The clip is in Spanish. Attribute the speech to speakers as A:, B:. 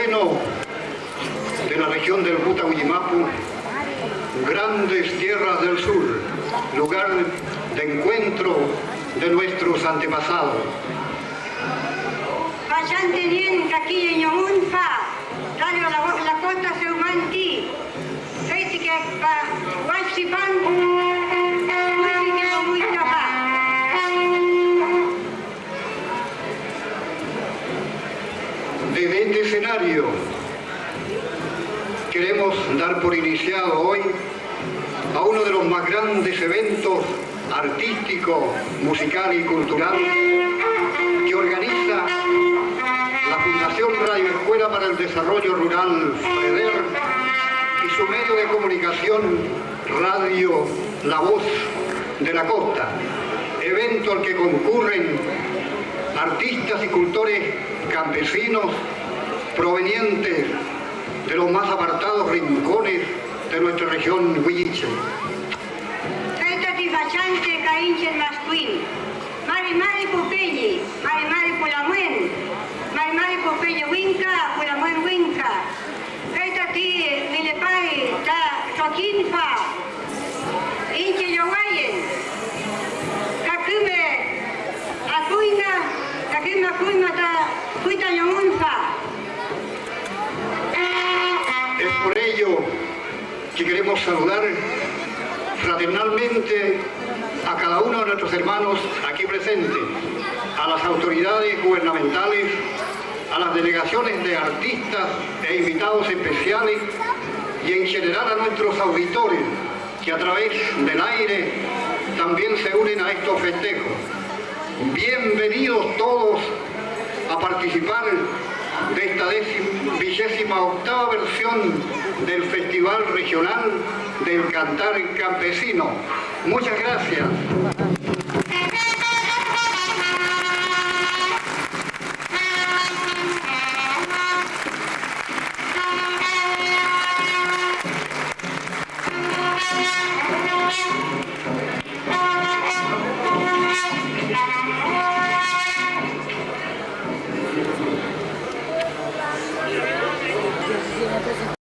A: seno de la región del Puta-Huillimapu, grandes tierras del sur, lugar de encuentro de nuestros antepasados.
B: Vayantenien kaki nyomunfa, radio la costa seumanti, reiti que wasipan, muy capaz.
A: Desde este escenario queremos dar por iniciado hoy a uno de los más grandes eventos artístico, musical y cultural que organiza la Fundación Radio Escuela para el Desarrollo Rural FREDER y su medio de comunicación Radio La Voz de la Costa, evento al que concurren artistas y cultores campesinos provenientes de los más apartados rincones de nuestra región huilliche.
B: Vachante caínchen mascuín, mari pupeñi, mari pulamuen, mari pupeñi winca, pulamuen winca. Esta ti milepai ta choquinfa, inche yowayen, kakume ta cuita yomunfa.
A: Es por ello que queremos saludar fraternalmente a cada uno de nuestros hermanos aquí presentes, a las autoridades gubernamentales, a las delegaciones de artistas e invitados especiales y en general a nuestros auditores que a través del aire también se unen a estos festejos. Bienvenidos todos a participar de esta 28ª versión del Festival Regional del Cantar Campesino. Muchas gracias.